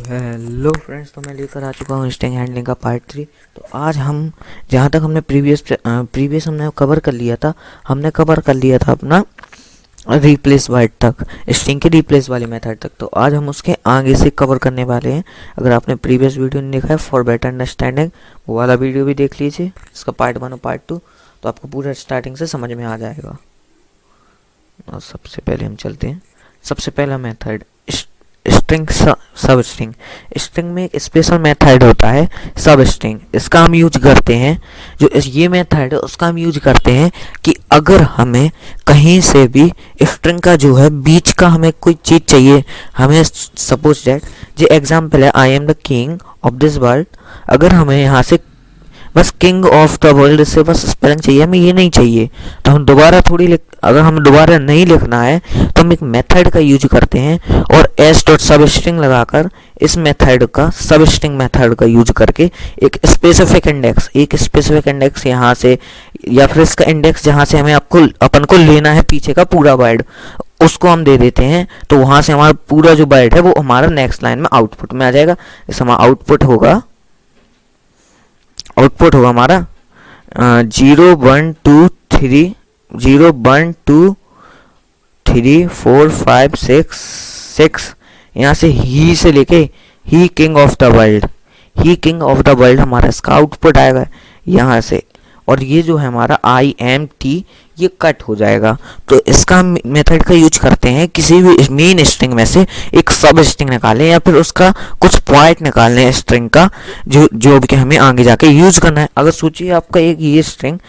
Hello friends, तो मैं लेकर आ चुका हूँ स्ट्रिंग हैंडलिंग का पार्ट 3। तो आज हम जहाँ तक हमने प्रीवियस हमने कवर कर लिया था, अपना रिप्लेस वाइड तक, स्ट्रिंग के रिप्लेस वाली मेथड तक। तो आज हम उसके आगे से कवर करने वाले हैं। अगर आपने प्रीवियस वीडियो नहीं देखा है, फॉर बेटर अंडरस्टैंडिंग, वो वाला वीडियो भी देख लीजिए, इसका पार्ट 1 और पार्ट 2, तो आपको पूरा स्टार्टिंग से समझ में आ जाएगा। और सबसे पहले हम चलते हैं। सबसे पहला मेथड स्ट्रिंग सब स्ट्रिंग। स्ट्रिंग में एक स्पेशल मेथड होता है सब स्ट्रिंग। इसका हम यूज करते हैं, जो ये मेथड है उसका हम यूज करते हैं कि अगर हमें कहीं से भी स्ट्रिंग का जो है बीच का हमें कोई चीज़ चाहिए, हमें सपोज दैट जो एग्जाम्पल है, I am the king of this world. अगर हमें यहाँ से बस किंग ऑफ द वर्ल्ड से बस स्पेलिंग चाहिए, हमें ये नहीं चाहिए, तो हम दोबारा अगर हमें दोबारा नहीं लिखना है तो हम एक मेथड का यूज करते हैं और एस डॉट सब स्ट्रिंग लगाकर इस मेथड का, सब स्ट्रिंग मेथड का यूज करके एक स्पेसिफिक इंडेक्स यहाँ से, या फिर इसका इंडेक्स जहाँ से हमें अपन को लेना है पीछे का पूरा वर्ड, उसको हम दे देते हैं। तो वहाँ से हमारा पूरा जो वर्ड है वो हमारा नेक्स्ट लाइन में आउटपुट में आ जाएगा। इस हमारा आउटपुट होगा हमारा 0 1 2 3 0 1 2 3 4 5 6 यहाँ से ही से लेके ही किंग ऑफ द वर्ल्ड हमारा इसका आउटपुट आएगा यहाँ से। और ये जो है हमारा IMT, ये कट हो जाएगा। तो इसका मेथड का यूज करते हैं किसी भी मेन स्ट्रिंग में से एक सब स्ट्रिंग निकालें या फिर उसका कुछ पॉइंट निकालने हैं स्ट्रिंग का, जो भी हमें आगे जाके यूज करना है। अगर सोचिए आपका एक ये स्ट्रिंग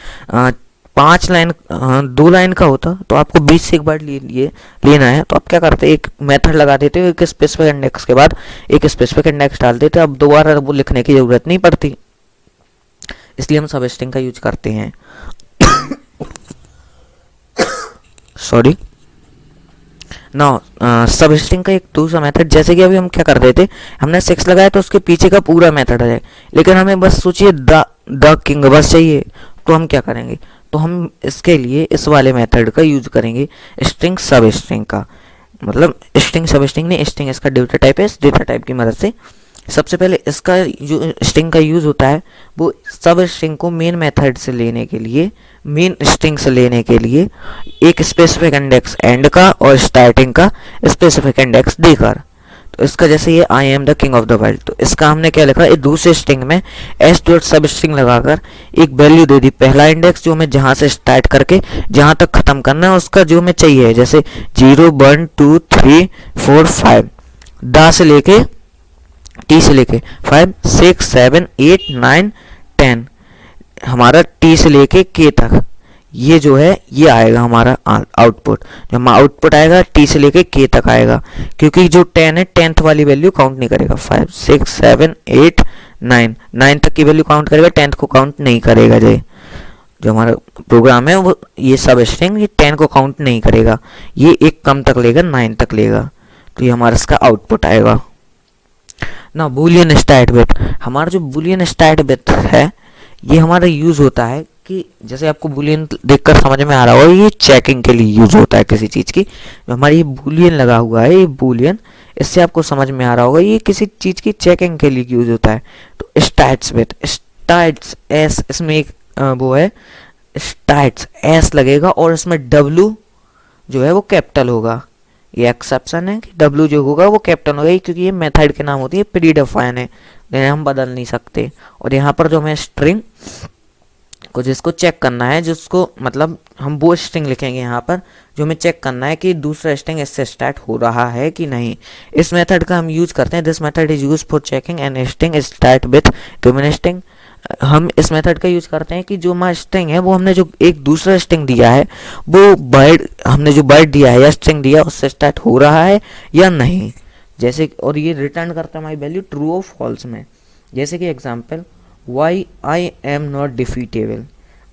2 लाइन का होता तो आपको 20 से एक बार लेना है, तो आप क्या करते हैं, एक मेथड लगा देते हो, एक स्पेसिफिक इंडेक्स के बाद एक स्पेसिफिक इंडेक्स डाल देते, अब दोबारा वो लिखने की जरूरत नहीं पड़ती। इसलिए हम सब स्ट्रिंग का यूज करते हैं। सॉरी सब स्ट्रिंग का एक दूसरा मेथड, जैसे कि अभी हम क्या कर रहे थे, हमने 6 लगाया तो उसके पीछे का पूरा मेथड आ जाए, लेकिन हमें बस सोचिए द किंग बस चाहिए, तो हम क्या करेंगे, तो हम इसके लिए इस वाले मेथड का यूज करेंगे, स्ट्रिंग सब स्ट्रिंग का। मतलब स्ट्रिंग सब स्ट्रिंग नहीं, स्ट्रिंग इसका डेटा टाइप है, इस डेटा टाइप की मदद से सबसे पहले इसका जो स्ट्रिंग का यूज होता है वो सब स्ट्रिंग को मेन मेथड से लेने के लिए, मेन स्ट्रिंग से लेने के लिए एक स्पेसिफिक इंडेक्स एंड का और स्टार्टिंग का स्पेसिफिक इंडेक्स देकर। तो इसका जैसे ये I am the king of the world, तो इसका हमने क्या लिखा, एक दूसरे स्ट्रिंग में एस डॉट सब स्ट्रिंग लगाकर एक वैल्यू दे दी, पहला इंडेक्स जो हमें जहाँ से स्टार्ट करके जहाँ तक खत्म करना है उसका जो हमें चाहिए, जैसे 0 1 2 3 4 5, दा से लेके टी से लेके 5 6 7 8 9 10, हमारा टी से लेके के तक, ये जो है ये आएगा हमारा आउटपुट। जो हमारा आउटपुट आएगा टी से लेके के तक आएगा, क्योंकि जो 10 है 10th वाली वैल्यू काउंट नहीं करेगा। 5 6 7 8 9 तक की वैल्यू काउंट करेगा, 10th को काउंट नहीं करेगा। जो हमारा प्रोग्राम है वो ये सब स्ट्रिंग ये 10 को काउंट नहीं करेगा, ये एक कम तक लेगा, 9 तक लेगा। तो ये हमारा इसका आउटपुट आएगा ना। बूलियन स्टार्ट बिट, हमारा जो बूलियन स्टार्ट बिट है ये हमारा यूज होता है कि जैसे आपको बूलियन देखकर समझ में आ रहा होगा, ये चेकिंग के लिए यूज होता है किसी चीज़ की। जो हमारी ये बूलियन लगा हुआ है, ये बूलियन, इससे आपको समझ में आ रहा होगा ये किसी चीज़ की चेकिंग के लिए यूज होता है। तो स्टार्ट्स विथ, स्टार्ट्स एस, इसमें एक वो है स्टार्ट्स एस लगेगा और इसमें W जो है वो कैपिटल होगा। ये एक्सेप्शन है कि W जो होगा वो कैपिटल होगा, क्योंकि ये मेथड के नाम होती है, प्रीडिफाइन है, हम बदल नहीं सकते। और यहाँ पर जो हमें स्ट्रिंग को जिसको चेक करना है, जिसको मतलब हम वो स्ट्रिंग लिखेंगे यहाँ पर जो हमें चेक करना है कि दूसरा स्ट्रिंग इससे स्टार्ट हो रहा है कि नहीं। इस मेथड का हम यूज करते हैं, this method is use for checking an string start with given string. हम इस मेथड का यूज करते हैं कि जो हमारा स्ट्रिंग है वो हमने जो एक दूसरा स्ट्रिंग दिया है, वो हमने जो वर्ड दिया है या स्ट्रिंग दिया उससे स्टार्ट हो रहा है या नहीं। जैसे, और ये रिटर्न करता है हमारी वैल्यू ट्रू और फॉल्स में। जैसे कि example, why I am not defeatable,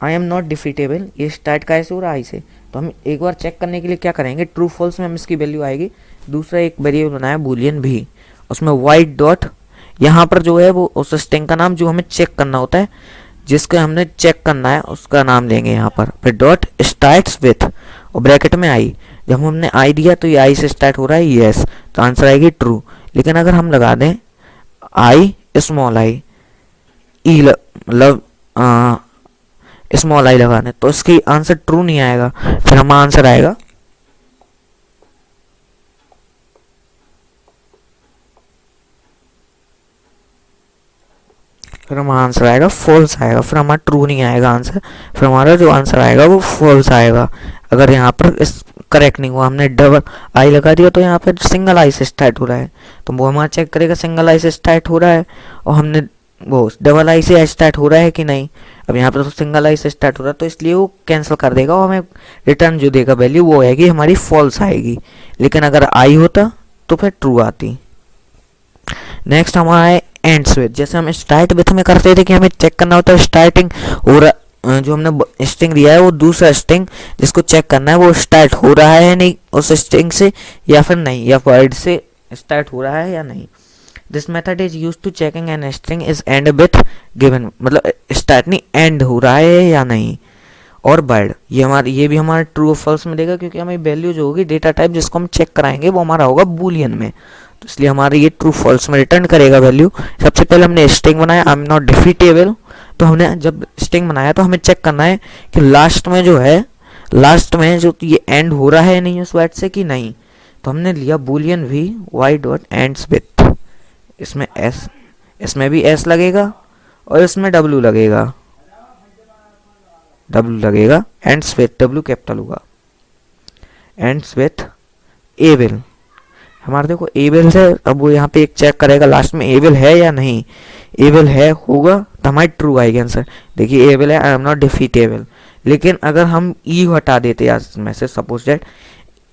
I am not defeatable, ये स्टार्ट कैसे हो रहा है से, तो हम एक बार चेक करने के लिए क्या करेंगे, ट्रू फॉल्स में हम इसकी वैल्यू आएगी। दूसरा एक वेरिएबल बनाया बूलियन भी, उसमें वाइट डॉट, यहाँ पर जो है वो उस स्ट्रिंग का नाम जो हमें चेक करना होता है, जिसको हमने चेक करना है उसका नाम लेंगे यहाँ पर, फिर डॉट स्टार्ट्स विथ और ब्रैकेट में आई। जब हमने आई दिया तो ये आई से स्टार्ट हो रहा है, यस, तो आंसर आएगी ट्रू। लेकिन अगर हम लगा दें आई स्मॉल आई ई मतलब स्मॉल आई लगाने, तो इसकी आंसर ट्रू नहीं आएगा। फिर हमारा आंसर आएगा फॉल्स आएगा। फिर हमारा ट्रू नहीं आएगा आंसर, फिर हमारा जो आंसर आएगा वो फॉल्स आएगा। अगर यहाँ पर इस करेक्ट नहीं हुआ, हमने डबल आई लगा दिया तो यहाँ पर सिंगल आई से स्टार्ट हो रहा है, तो वो हमारा चेक करेगा सिंगल आई से स्टार्ट हो रहा है, और हमने वो डबल आई से स्टार्ट हो रहा है कि नहीं। अब यहाँ पर तो सिंगल आई से स्टार्ट हो रहा है, तो इसलिए वो कैंसिल कर देगा और हमें रिटर्न जो देगा वैल्यू वो आएगी हमारी फॉल्स आएगी। लेकिन अगर आई होता तो फिर ट्रू आती। नेक्स्ट हमारा है एंड्स विथ। जैसे हम स्टार्ट विथ में करते थे कि हमें चेक करना होता है स्टार्टिंग और जो हमने स्ट्रिंग दिया है वो दूसरा स्ट्रिंग जिसको चेक करना है वो स्टार्ट हो रहा है नहीं उस स्ट्रिंग से या फिर नहीं, या वर्ड से स्टार्ट हो रहा है या नहीं। This method is use to checking an string is end with given, मतलब स्टार्ट नहीं एंड हो रहा है या नहीं। और वर्ड ये भी हमारा ट्रू और फॉल्स में देगा, क्योंकि हमें वैल्यू जो होगी डेटा टाइप जिसको हम चेक कराएंगे वो हमारा होगा बूलियन में, तो इसलिए हमारा ये ट्रू फॉल्स में रिटर्न करेगा वैल्यू। सबसे पहले हमने स्ट्रिंग बनाया आई एम नॉट डिफीटेबल, तो हमने जब स्ट्रिंग बनाया तो हमें चेक करना है कि लास्ट में जो ये एंड हो रहा है नहीं उस वर्ड से कि नहीं, तो हमने लिया boolean v y dot ends with. इसमें भी एस लगेगा और इसमें डब्ल्यू लगेगा एंड्स विथ डब्ल्यू कैपिटल होगा, एंड्स विथ एबल। हमारा देखो एबल है, अब वो यहाँ पे एक चेक करेगा लास्ट में एबल है या नहीं, एबल है होगा तो हमारी ट्रू आएगी आंसर। देखिए एबल है आई एम नॉट डिफीटेबल, लेकिन अगर हम ई हटा देते इसमें से सपोज दैट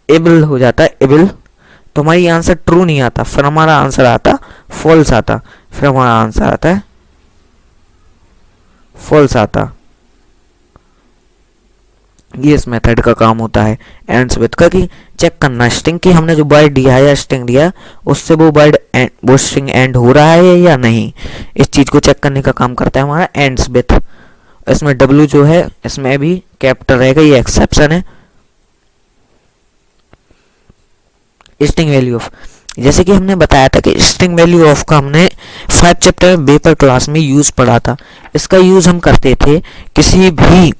एबल हो जाता है एबल, तो हमारी आंसर ट्रू नहीं आता, फिर हमारा आंसर आता फॉल्स आता, फिर हमारा आंसर आता है फॉल्स आता। ये इस मेथड का काम होता है एंड्स विथ का, कि चेक करना स्ट्रिंग की हमने जो वर्ड दिया है या स्ट्रिंग दिया उससे वो स्ट्रिंग एंड हो रहा है या नहीं, इस चीज को चेक करने का काम करता है हमारा एंड्स विथ। इसमें डब्ल्यू जो है इसमें भी कैपिटल रहेगा, ये एक्सेप्शन है। स्ट्रिंग वैल्यू ऑफ, जैसे कि हमने बताया था कि स्ट्रिंग वैल्यू ऑफ का हमने 5 चैप्टर में पेपर क्लास में यूज पढ़ा था। इसका यूज हम करते थे किसी भी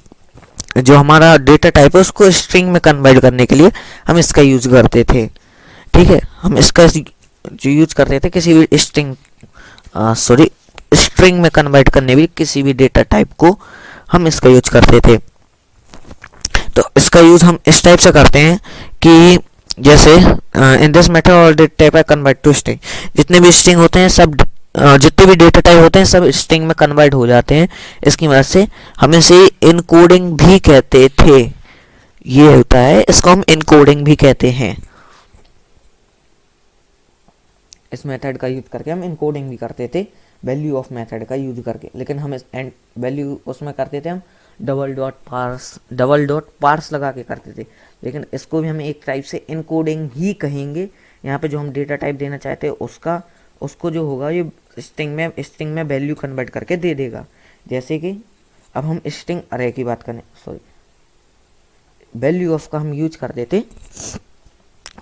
जो हमारा डेटा टाइप है उसको स्ट्रिंग में कन्वर्ट करने के लिए हम इसका यूज करते थे। ठीक है, हम इसका जो यूज करते थे किसी भी स्ट्रिंग में कन्वर्ट करने भी किसी भी डेटा टाइप को हम इसका यूज करते थे। तो इसका यूज हम इस टाइप से करते हैं कि जैसे in this method all data type है कन्वर्ट टू स्ट्रिंग, जितने भी स्ट्रिंग होते हैं सब जितने भी डेटा टाइप होते हैं सब स्ट्रिंग में कन्वर्ट हो जाते हैं। इसकी मदद से हम इसे इनकोडिंग भी कहते थे, ये होता है इसको हम इनकोडिंग भी कहते हैं। इस मेथड का यूज करके हम इनकोडिंग भी करते थे वैल्यू ऑफ मेथड का यूज करके, लेकिन हम इस वैल्यू उसमें करते थे हम डबल डॉट पार्स लगा के करते थे, लेकिन इसको भी हम एक टाइप से इनकोडिंग ही कहेंगे। यहाँ पे जो हम डेटा टाइप देना चाहते हैं उसको जो होगा ये स्ट्रिंग में वैल्यू कन्वर्ट करके दे देगा। जैसे कि अब हम स्ट्रिंग अरे की बात करें, वैल्यू ऑफ का हम यूज कर देते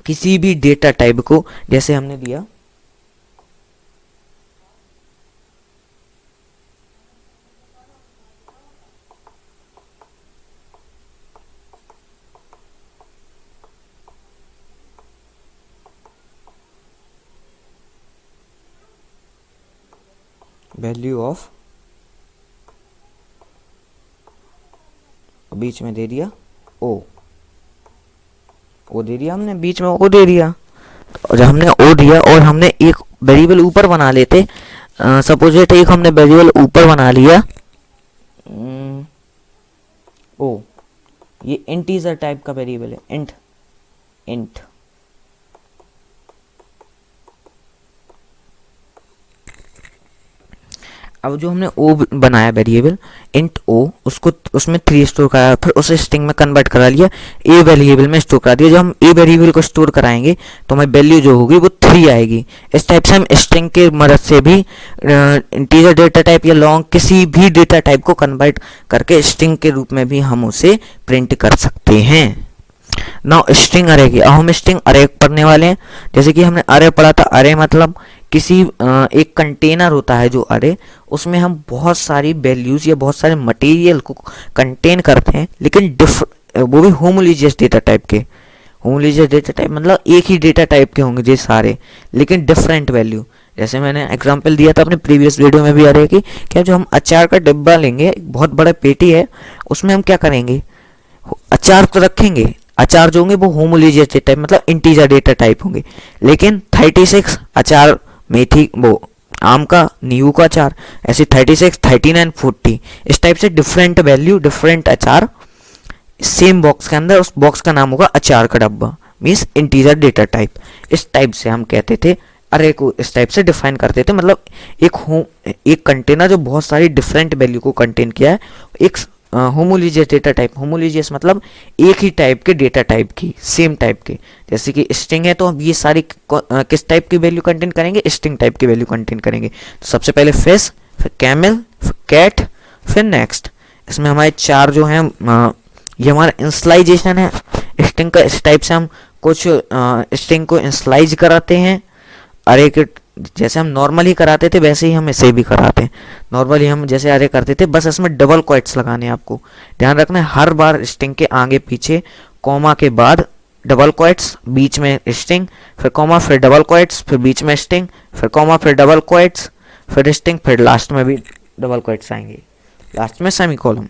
किसी भी डेटा टाइप को, जैसे हमने दिया वैल्यू ऑफ, बीच में दे दिया ओ दे दिया हमने, बीच में ओ दे दिया। और जब हमने ओ दिया और हमने एक वेरिएबल ऊपर बना लेते, सपोज एक हमने वेरिएबल ऊपर बना लिया ओ, ये इंटीजर टाइप का वेरिएबल है इंट। अब जो हमने ओ बनाया वेरिएबल इंट ओ, उसको उसमें 3 स्टोर कराया, फिर उसे स्ट्रिंग में कन्वर्ट करा लिया, ए वेरिएबल में स्टोर करा दिया। जब हम ए वेरिएबल को स्टोर कराएंगे तो हमारी वैल्यू जो होगी वो 3 आएगी। इस टाइप से हम स्ट्रिंग के मदद से भी इंटीजर डेटा टाइप या लॉन्ग किसी भी डेटा टाइप को कन्वर्ट करके स्ट्रिंग के रूप में भी हम उसे प्रिंट कर सकते हैं। नाउ स्ट्रिंग अरे की, अब हम स्ट्रिंग अरे पढ़ने वाले हैं। जैसे कि हमने अरे पढ़ा था, अरे मतलब किसी एक कंटेनर होता है जो अरे, उसमें हम बहुत सारी वैल्यूज या बहुत सारे मटेरियल को कंटेन करते हैं, लेकिन वो भी होमोलिजियस डेटा टाइप के। होमोलिजियस डेटा टाइप मतलब एक ही डेटा टाइप के होंगे ये सारे, लेकिन डिफरेंट वैल्यू। जैसे मैंने एग्जांपल दिया था अपने प्रीवियस वीडियो में भी अरे की, क्या जो हम अचार का डिब्बा लेंगे, एक बहुत बड़ा पेटी है, उसमें हम क्या करेंगे, अचार तो रखेंगे, अचार जो होंगे वो होमोलिजियस डेटा टाइप मतलब इंटीजर डेटा टाइप होंगे, लेकिन 36 अचार मेथी वो आम का, नींबू का अचार, ऐसे 36, 39, 40 इस टाइप से डिफरेंट वैल्यू डिफरेंट अचार सेम बॉक्स के अंदर, उस बॉक्स का नाम होगा अचार का डब्बा, मीन्स इंटीजर डेटा टाइप। इस टाइप से हम कहते थे अरे को, इस टाइप से डिफाइन करते थे, मतलब एक कंटेनर जो बहुत सारी डिफरेंट वैल्यू को कंटेन किया है, एक होमोलिजियस डेटा टाइप। होमोलिजियस मतलब एक ही टाइप के डेटा टाइप की, सेम टाइप के। जैसे कि स्ट्रिंग है तो अब ये सारी किस टाइप की वैल्यू कंटेन करेंगे, स्ट्रिंग टाइप की वैल्यू कंटेन करेंगे। तो सबसे पहले फिश, फिर कैमल, फिर कैट, फिर नेक्स्ट। इसमें हमारे चार जो हैं, ये हमारा इंस्लाइजेशन है स्ट्रिंग का। इस टाइप से हम कुछ स्ट्रिंग को इंस्लाइज कराते हैं अरे के, जैसे हम नॉर्मली कराते थे वैसे ही हम इसे भी कराते हैं। नॉर्मली हम जैसे अरे करते थे, बस इसमें डबल क्वोट्स लगाने हैं। आपको ध्यान रखना है हर बार स्ट्रिंग के आगे पीछे कॉमा के बाद डबल क्वोट्स, बीच में स्ट्रिंग, फिर कॉमा, फिर डबल क्वोट्स, फिर बीच में स्ट्रिंग, फिर कॉमा, फिर डबल क्वोट्स, फिर स्ट्रिंग, फिर लास्ट में भी डबल क्वोट्स आएंगे, लास्ट में सेमीकोलन।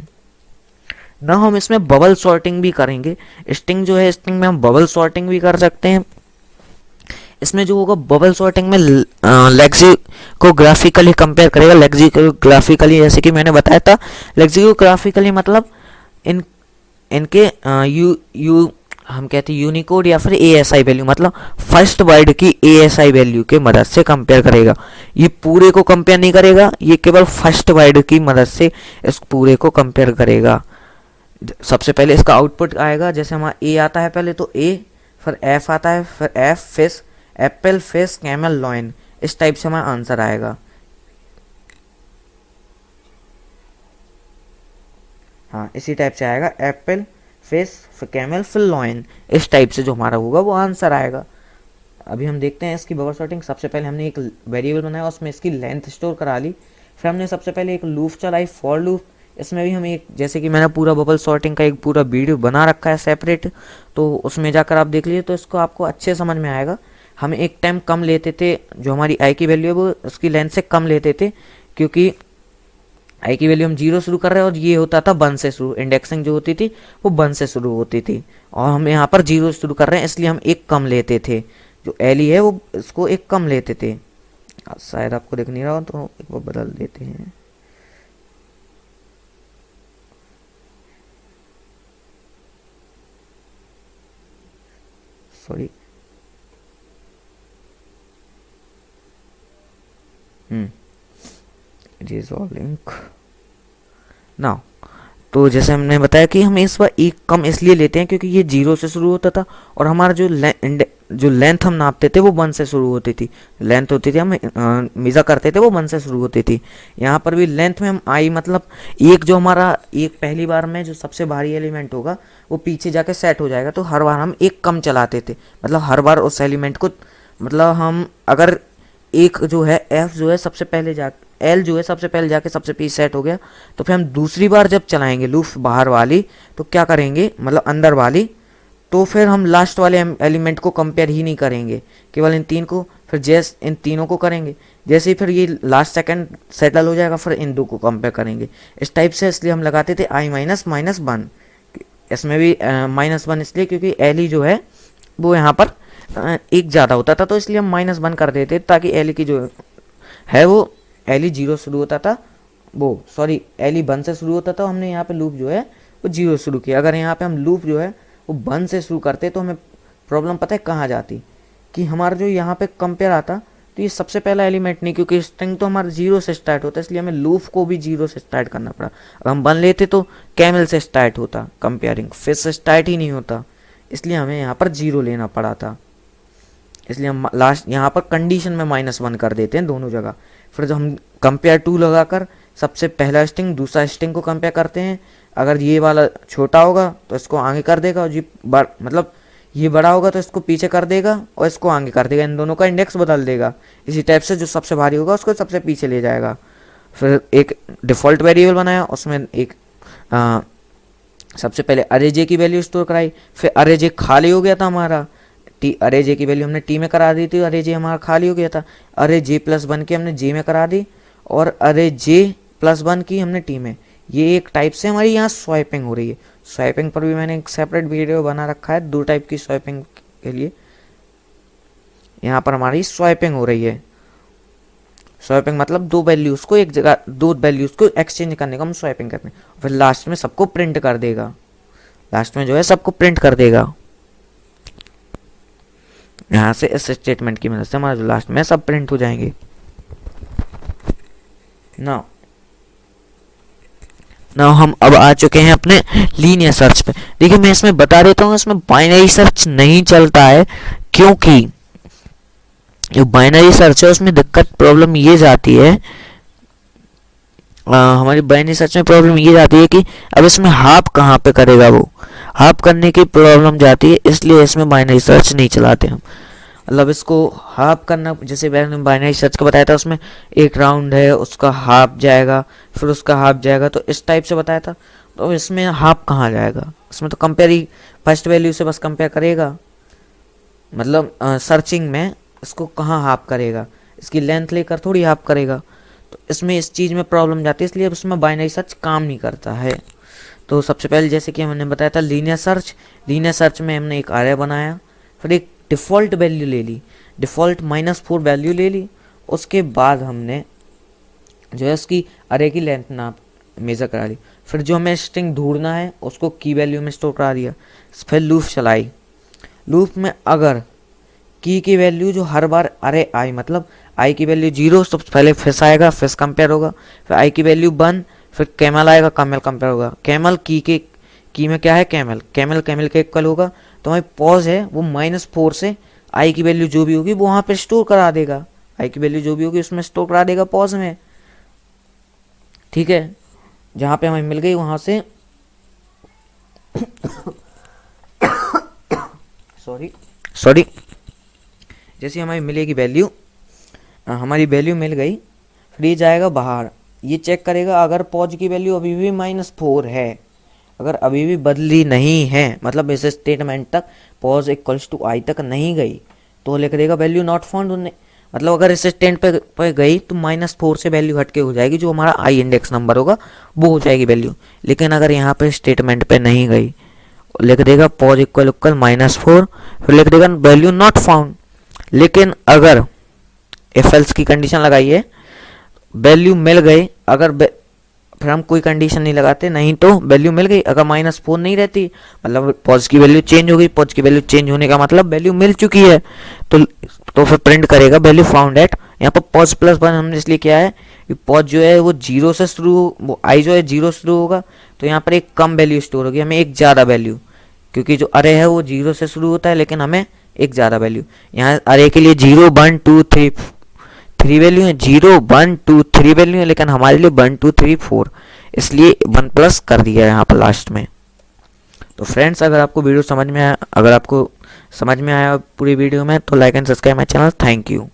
ना हम इसमें बबल सॉर्टिंग भी करेंगे। स्ट्रिंग जो है, स्ट्रिंग में हम बबल सॉर्टिंग भी कर सकते हैं। इसमें जो होगा बबल सॉर्टिंग में लेक्सिकोग्राफिकली कंपेयर करेगा। लेक्सिकोग्राफिकली जैसे कि मैंने बताया था, लेक्सिकोग्राफिकली मतलब इनके हम कहते हैं यूनिकोड या फिर ASI वैल्यू, मतलब फर्स्ट वर्ड की ASI वैल्यू के मदद से कंपेयर करेगा। ये पूरे को कंपेयर नहीं करेगा, ये केवल फर्स्ट वर्ड की मदद से इस पूरे को कंपेयर करेगा। सबसे पहले इसका आउटपुट आएगा, जैसे हमारा A आता है पहले तो A, फिर F आता है, फिर F fish, Apple, fish, camel, lion, इस टाइप से हमारा आंसर आएगा। हाँ, इसी टाइप से आएगा, एप्पल, फिश, फिर कैमल, फिर लॉयन, इस टाइप से जो हमारा होगा वो आंसर आएगा। अभी हम देखते हैं इसकी बबल सॉर्टिंग। सबसे पहले हमने एक वेरिएबल बनाया, उसमें इसकी लेंथ स्टोर करा ली। फिर हमने सबसे पहले एक लूप चलाई, फॉर लूप। इसमें भी हम एक, जैसे कि मैंने पूरा बबल सॉर्टिंग का एक पूरा वीडियो बना रखा है सेपरेट, तो उसमें जाकर आप देख लीजिए तो इसको आपको अच्छे समझ में आएगा। हम एक टाइम कम लेते थे, जो हमारी आई की वैल्यू है वो उसकी लेंथ से कम लेते थे, क्योंकि आई की वैल्यू हम 0 शुरू कर रहे हैं और ये होता था 1 से शुरू। इंडेक्सिंग जो होती थी वो 1 से शुरू होती थी, और हम यहाँ पर 0 शुरू कर रहे हैं, इसलिए हम एक कम लेते थे। जो एली है वो इसको एक कम लेते थे। शायद आपको दिख नहीं रहा हो तो एक बार बदल देते हैं। Sorry, resolving now. तो जैसे हमने बताया कि हम इस बार एक कम इसलिए लेते हैं क्योंकि ये 0 से शुरू होता था, और हमारा जो लेंथ हम नापते थे वो 1 से शुरू होती थी। लेंथ होती थी हम मेजर करते थे वो 1 से शुरू होती थी। यहाँ पर भी लेंथ में हम आई मतलब एक, जो हमारा एक पहली बार में जो सबसे भारी एलिमेंट होगा वो पीछे जाके सेट हो जाएगा, तो हर बार हम एक कम चलाते थे। मतलब हर बार उस एलिमेंट को, मतलब हम अगर एक जो है F जो है सबसे पहले जा, L जो है सबसे पहले जाके सबसे पीछे सेट हो गया, तो फिर हम दूसरी बार जब चलाएंगे लूप बाहर वाली, तो क्या करेंगे, मतलब अंदर वाली, तो फिर हम लास्ट वाले एलिमेंट को कंपेयर ही नहीं करेंगे, केवल इन तीन को, फिर जैसे इन तीनों को करेंगे। जैसे ही फिर ये लास्ट सेकंड सेटल हो जाएगा फिर इन दो को कंपेयर करेंगे, इस टाइप से। इसलिए हम लगाते थे I -1। इसमें भी -1 इसलिए क्योंकि एल जो है वो यहाँ पर एक ज़्यादा होता था, तो इसलिए हम -1 कर देते ताकि एल की जो है वो एल 0 शुरू होता था, वो सॉरी एल 1 से शुरू होता था। हमने यहाँ पे लूप जो है वो 0 शुरू किया। अगर यहाँ पे हम लूप जो है वो 1 से शुरू करते तो हमें प्रॉब्लम पता है कहाँ जाती, कि हमारा जो यहाँ पे कंपेयर आता तो ये सबसे पहला एलिमेंट नहीं, क्योंकि स्ट्रिंग तो हमारा 0 से स्टार्ट होता है, इसलिए हमें लूप को भी 0 से स्टार्ट करना पड़ा। अगर हम 1 लेते तो कैमल से स्टार्ट होता कंपेयरिंग, फिर से स्टार्ट ही नहीं होता, इसलिए हमें यहाँ पर 0 लेना पड़ा था। इसलिए हम लास्ट यहाँ पर कंडीशन में -1 कर देते हैं दोनों जगह। फिर जब हम कंपेयर टू लगाकर सबसे पहला स्ट्रिंग दूसरा स्ट्रिंग को कंपेयर करते हैं, अगर ये वाला छोटा होगा तो इसको आगे कर देगा, और ये मतलब ये बड़ा होगा तो इसको पीछे कर देगा और इसको आगे कर देगा, इन दोनों का इंडेक्स बदल देगा। इसी टाइप से जो सबसे भारी होगा उसको सबसे पीछे ले जाएगा। फिर एक डिफ़ॉल्ट वेरिएबल बनाया, उसमें एक सबसे पहले अरे जे की वैल्यू स्टोर कराई। फिर अरे जे खाली हो गया था हमारा, अरे जे की वैल्यू हमने टी में करा दी थी, अरे जे हमारा खाली हो गया था। अरे जे प्लस वन की हमने जे में करा दी और अरे जे प्लस वन की हमने टी में। ये एक टाइप से हमारी यहाँ स्वाइपिंग हो रही है। स्वाइपिंग पर भी मैंने एक सेपरेट वीडियो बना रखा है, 2 टाइप की स्वाइपिंग के लिए। यहाँ पर हमारी स्वाइपिंग हो रही है। स्वाइपिंग मतलब 2 वैल्यूज़ को एक जगह, 2 वैल्यूज़ को एक्सचेंज करने का हम स्वाइपिंग करते हैं। फिर लास्ट में सबको प्रिंट कर देगा, लास्ट में जो है सबको प्रिंट कर देगा। यहाँ से इस स्टेटमेंट की मदद से हमारा जो लास्ट में सब प्रिंट हो जाएंगे। नाउ हम अब आ चुके हैं अपने लीनियर सर्च पे। देखिए मैं इसमें बता देता हूँ, इसमें बाइनरी सर्च नहीं चलता है, क्योंकि जो बाइनरी सर्च है उसमें दिक्कत प्रॉब्लम ये जाती है, हमारी बाइनरी सर्च में प्रॉब्लम ये जाती है कि अब इसमें हाफ कहाँ पे करेगा, वो हाफ करने की प्रॉब्लम जाती है, इसलिए इसमें बाइनरी सर्च नहीं चलाते हम। मतलब इसको हाफ करना, जैसे मैंने बाइनरी सर्च का बताया था, उसमें एक राउंड है उसका हाफ जाएगा, फिर उसका हाफ जाएगा, तो इस टाइप से बताया था। तो इसमें हाफ कहाँ जाएगा, इसमें तो कंपेयर ही फर्स्ट वैल्यू से बस कंपेयर करेगा, मतलब सर्चिंग में इसको कहाँ हाफ करेगा, इसकी लेंथ लेकर थोड़ी हाफ करेगा। तो इसमें इस चीज़ में प्रॉब्लम जाती है, इसलिए उसमें बाइनरी सर्च काम नहीं करता है। तो सबसे पहले जैसे कि हमने बताया था लीनियर सर्च, लीनियर सर्च में हमने एक अरे बनाया, फिर एक डिफ़ॉल्ट वैल्यू ले ली, डिफ़ॉल्ट -4 वैल्यू ले ली। उसके बाद हमने जो है उसकी अरे की लेंथ नाप मेज़र करा ली। फिर जो हमें स्ट्रिंग ढूंढना है उसको की वैल्यू में स्टोर करा दिया। फिर लूप चलाई, लूप में अगर की वैल्यू जो हर बार अरे आई, मतलब आई की वैल्यू 0 तो पहले फिश आएगा, फिश कंपेयर होगा। फिर आई की वैल्यू 1, फिर कैमल आएगा, कैमल कंपेयर होगा। कैमल की में क्या है, कैमल, कैमल कैमल के इक्वल होगा। तो हमारी पॉज है वो -4 से आई की वैल्यू जो भी होगी वो वहाँ पे स्टोर करा देगा, आई की वैल्यू जो भी होगी उसमें स्टोर करा देगा पॉज में। ठीक है, जहाँ पे हमें मिल गई वहाँ से सॉरी जैसे हमारी मिलेगी वैल्यू, हमारी वैल्यू मिल गई, फिर ये जाएगा बाहर, ये चेक करेगा अगर पॉज की वैल्यू अभी भी -4 है, अगर अभी भी बदली नहीं है, मतलब इस स्टेटमेंट तक पॉज इक्वल्स टू आई तक नहीं गई, तो लिख देगा वैल्यू नॉट फाउंड। मतलब अगर इस स्टेटमेंट पे गई तो -4 से वैल्यू हट के हो जाएगी, जो हमारा आई इंडेक्स नंबर होगा वो हो जाएगी वैल्यू। लेकिन अगर यहाँ पे स्टेटमेंट पे नहीं गई, लिख देगा पॉज इक्वल -4, फिर लिख देगा वैल्यू नॉट फाउंड। लेकिन अगर इफ एल्स की कंडीशन लगाई है, वैल्यू मिल गई, अगर फिर हम कोई कंडीशन नहीं लगाते, नहीं तो वैल्यू मिल गई, अगर -4 नहीं रहती मतलब पॉज की वैल्यू चेंज हो गई, पॉज की वैल्यू चेंज होने का मतलब वैल्यू मिल चुकी है, तो फिर प्रिंट करेगा वैल्यू फाउंड एट। यहाँ पर पॉज +1 हमने इसलिए किया है कि पॉज जो है वो 0 से शुरू, वो आई जो है 0 से शुरू होगा, तो यहाँ पर एक कम वैल्यू स्टोर होगी, हमें एक ज़्यादा वैल्यू, क्योंकि जो अरे है वो 0 से शुरू होता है, लेकिन हमें एक ज़्यादा वैल्यू। यहाँ अरे के लिए 0 1 2 3 वैल्यू है, 0 1 2 3 वैल्यू है, लेकिन हमारे लिए 1 2 3 4, इसलिए 1+ कर दिया है यहाँ पर लास्ट में। तो फ्रेंड्स, अगर आपको वीडियो समझ में आया, अगर आपको समझ में आया पूरी वीडियो में, तो like and subscribe my channel. Thank you.